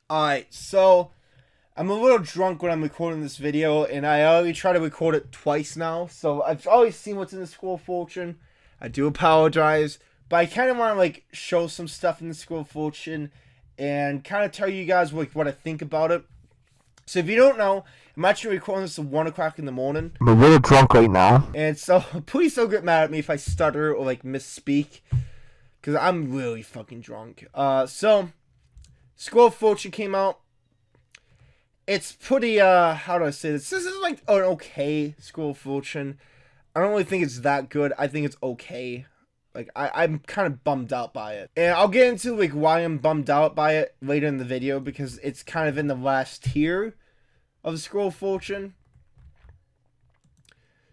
Alright, so I'm a little drunk when I'm recording this video, and I already tried to record it twice now, so I've already seen what's in the Scroll of Fortune. I do apologize, but I kind of want to show some stuff in the Scroll of Fortune and kind of tell you guys what I think about it. So if you don't know, I'm actually recording this at 1 o'clock in the morning. I'm a little drunk right now. And so please don't get mad at me if I stutter or misspeak, because I'm really fucking drunk. So Scroll of Fortune came out. It's pretty, how do I say this? This is like an okay Scroll of Fortune. I don't really think it's that good. I think it's okay. I'm kind of bummed out by it. And I'll get into, why I'm bummed out by it later in the video, because it's kind of in the last tier of the Scroll of Fortune.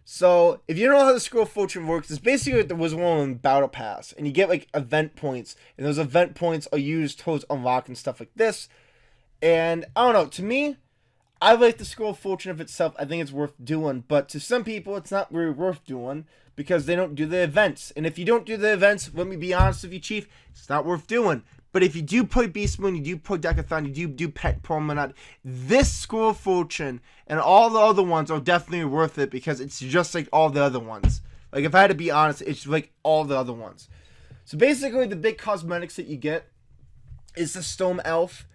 So, if you don't know how the Scroll of Fortune works, it's basically like the Wizard101 Battle Pass. And you get, event points. And those event points are used towards unlocking stuff like this. And, I don't know, to me, I like the Scroll of Fortune of itself. I think it's worth doing. But to some people, it's not really worth doing, because they don't do the events. And if you don't do the events, let me be honest with you, Chief, it's not worth doing. But if you do play Beast Moon, you do play Decathlon, you do Pet Promenade, this Scroll of Fortune and all the other ones are definitely worth it, because it's just like all the other ones. Like, if I had to be honest, it's like all the other ones. So basically, the big cosmetics that you get is the Stone Elf,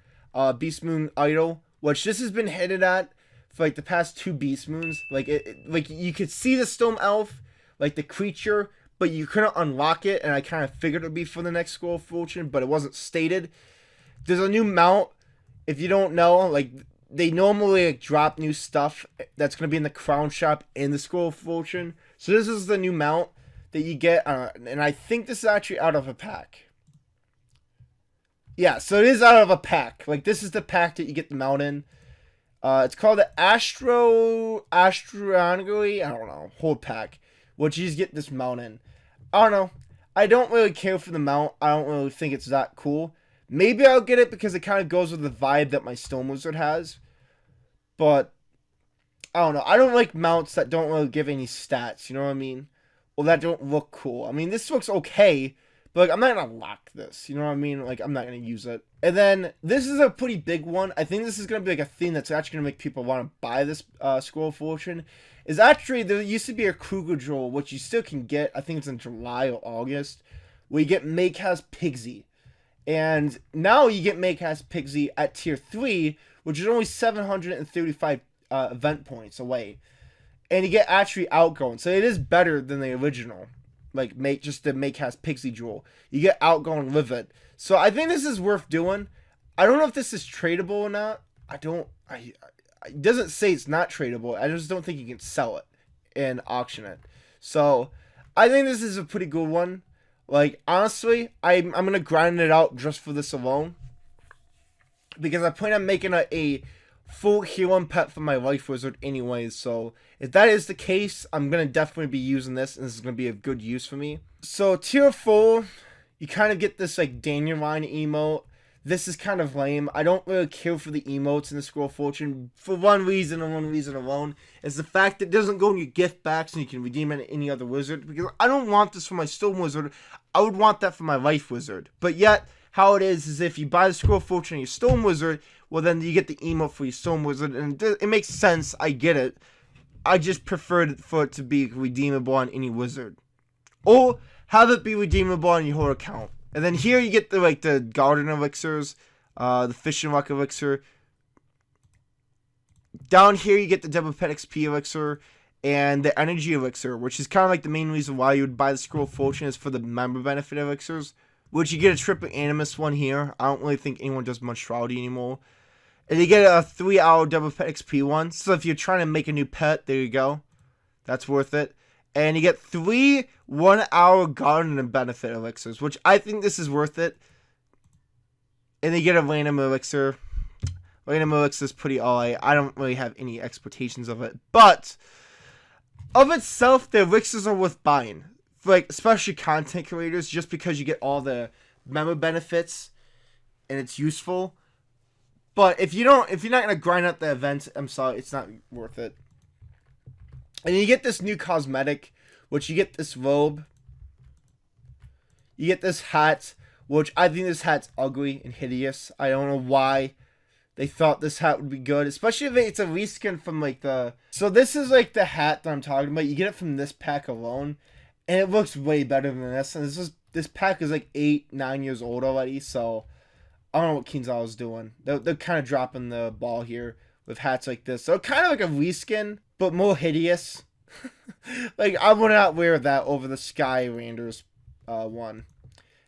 Beast Moon Idol, which this has been hinted at for the past 2 Beast Moons. Like you could see the Stone Elf, the creature, but you couldn't unlock it, and I kind of figured it would be for the next Scroll of Fortune, but it wasn't stated. There's a new mount. If you don't know, they normally drop new stuff that's going to be in the Crown Shop in the Scroll of Fortune. So this is the new mount that you get, and I think this is actually out of a pack. Yeah, so it is out of a pack. This is the pack that you get the mount in. It's called the Astronomy, I don't know, Horde Pack, which you just get this mount in. I don't know. I don't really care for the mount. I don't really think it's that cool. Maybe I'll get it because it kind of goes with the vibe that my Stone Wizard has. But, I don't know. I don't like mounts that don't really give any stats, you know what I mean? Or that don't look cool. I mean, this looks okay, but I'm not going to lock this, you know what I mean? I'm not going to use it. And then, this is a pretty big one. I think this is going to be a theme that's actually going to make people want to buy this Scroll of Fortune. Is actually, there used to be a Kruger Droll, which you still can get, I think it's in July or August, where you get Makehaz Pigsy. And now you get Makehaz Pigsy at tier 3, which is only 735 event points away. And you get actually Outgoing, so it is better than the original. Just the Makehaz Pigsy Droll. You get Outgoing Livid. So I think this is worth doing. I don't know if this is tradable or not. It doesn't say it's not tradable. I just don't think you can sell it and auction it. So, I think this is a pretty good one. Honestly, I'm going to grind it out just for this alone, because I plan on making a full healing pet for my Life Wizard anyways. So, if that is the case, I'm going to definitely be using this, and this is going to be a good use for me. So, tier 4, you kind of get this, Dandelion emote. This is kind of lame. I don't really care for the emotes in the Scroll of Fortune for one reason and one reason alone. Is the fact that it doesn't go in your gift backs and you can redeem it in any other wizard. Because I don't want this for my Stone Wizard. I would want that for my Life Wizard. But yet, how it is if you buy the Scroll of Fortune on your Stone Wizard, well then you get the emote for your Stone Wizard. And it makes sense. I get it. I just preferred for it to be redeemable on any wizard. Or have it be redeemable on your whole account. And then here you get the Garden Elixirs, the Fishing Rock Elixir. Down here you get the Double Pet XP Elixir and the Energy Elixir, which is kind of the main reason why you would buy the Scroll of Fortune is for the member benefit Elixirs. Which you get a Triple Animus one here. I don't really think anyone does Monstrality anymore. And you get a 3-hour Double Pet XP one. So if you're trying to make a new pet, there you go. That's worth it. And you get 3 1-hour garden benefit elixirs, which I think this is worth it. And you get a random elixir. Random elixir is pretty alright. I don't really have any expectations of it. But, of itself, the elixirs are worth buying. For especially content creators, just because you get all the member benefits. And it's useful. But if you're not going to grind out the events, I'm sorry, it's not worth it. And you get this new cosmetic, which you get this robe. You get this hat, which I think this hat's ugly and hideous. I don't know why they thought this hat would be good, especially if it's a reskin from like the. So this is like the hat that I'm talking about. You get it from this pack alone, and it looks way better than this. And this pack is like 8-9 years old already. So I don't know what Kinzawa's doing. They're kind of dropping the ball here with hats like this. So kind of like a reskin, but more hideous. Like I would not wear that over the Skylanders one.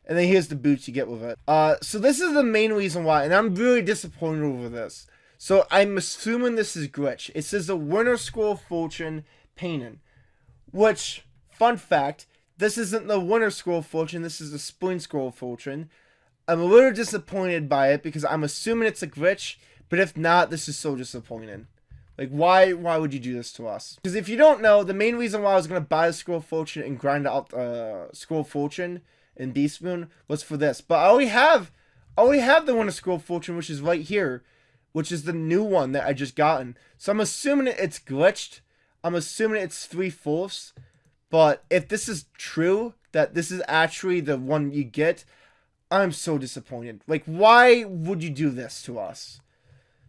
And then here's the boots you get with it. So this is the main reason why, and I'm really disappointed over this. So I'm assuming this is glitch. It says the Winter Scroll of Fortune painting, which, fun fact, this isn't the Winter Scroll of Fortune. This is the Spring Scroll of Fortune. I'm a little disappointed by it because I'm assuming it's a glitch. But if not, this is so disappointing. Like, why would you do this to us? Because if you don't know, the main reason why I was going to buy the Scroll of Fortune and grind out Scroll of Fortune in Beast Moon was for this. But I already have the Winter Scroll of Fortune, which is right here, which is the new one that I just gotten. So I'm assuming it's glitched. I'm assuming it's 3/4. But if this is true, that this is actually the one you get, I'm so disappointed. Like, why would you do this to us?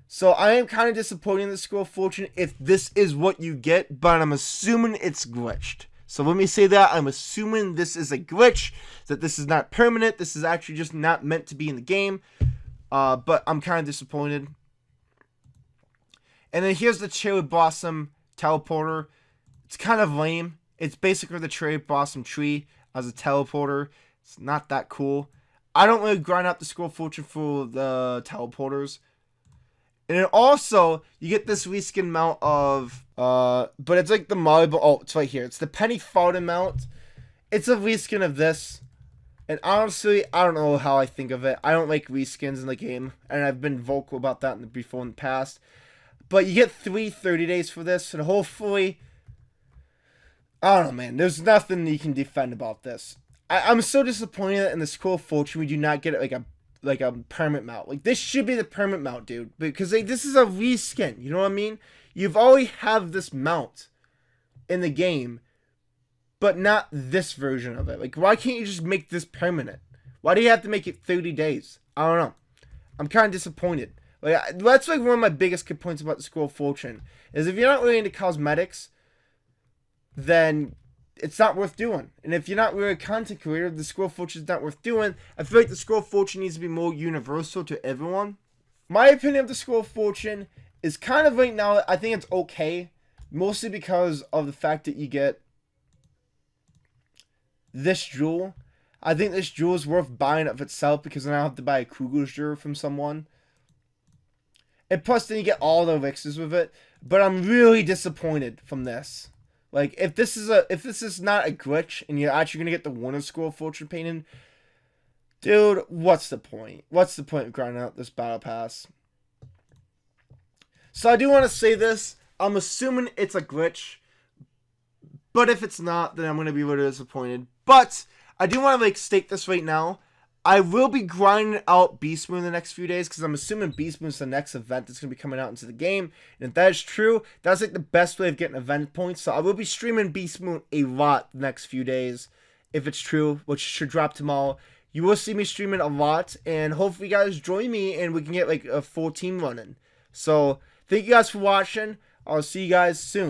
So I am kind of disappointed in the Scroll of Fortune if this is what you get, but I'm assuming it's glitched. So let me say that. I'm assuming this is a glitch, that this is not permanent. This is actually just not meant to be in the game. But I'm kind of disappointed. And then here's the Cherry Blossom teleporter. It's kind of lame. It's basically the Cherry Blossom tree as a teleporter. It's not that cool. I don't really grind out the Scroll of Fortune for the teleporters. And then also, you get this reskin mount of, but it's like the marble, oh, it's right here. It's the Penny Farthing mount. It's a reskin of this. And honestly, I don't know how I think of it. I don't like reskins in the game. And I've been vocal about that before in the past. But you get 30 days for this. And hopefully, I don't know, man. There's nothing you can defend about this. I'm so disappointed that in the Scroll of Fortune, we do not get like a permanent mount. Like, this should be the permanent mount, dude. Because this is a reskin. You know what I mean? You've already have this mount in the game, but not this version of it. Like, why can't you just make this permanent? Why do you have to make it 30 days? I don't know. I'm kind of disappointed. Like, that's like one of my biggest complaints about the Scroll of Fortune, is if you're not really into cosmetics, then it's not worth doing. And if you're not really a content creator, the Scroll of Fortune is not worth doing. I feel like the Scroll of Fortune needs to be more universal to everyone. My opinion of the Scroll of Fortune is kind of right now, I think it's okay. Mostly because of the fact that you get this jewel. I think this jewel is worth buying of itself because then I don't have to buy a Kruger's jewel from someone. And plus then you get all the elixirs with it. But I'm really disappointed from this. Like, if this is not a glitch and you're actually gonna get the Winter Scroll of Fortune painting, dude, what's the point? What's the point of grinding out this battle pass? So I do want to say this. I'm assuming it's a glitch, but if it's not, then I'm gonna be a little disappointed. But I do want to like state this right now. I will be grinding out Beast Moon in the next few days because I'm assuming Beast Moon is the next event that's going to be coming out into the game. And if that is true, that's like the best way of getting event points. So I will be streaming Beast Moon a lot the next few days. If it's true, which should drop tomorrow. You will see me streaming a lot. And hopefully you guys join me and we can get like a full team running. So thank you guys for watching. I'll see you guys soon.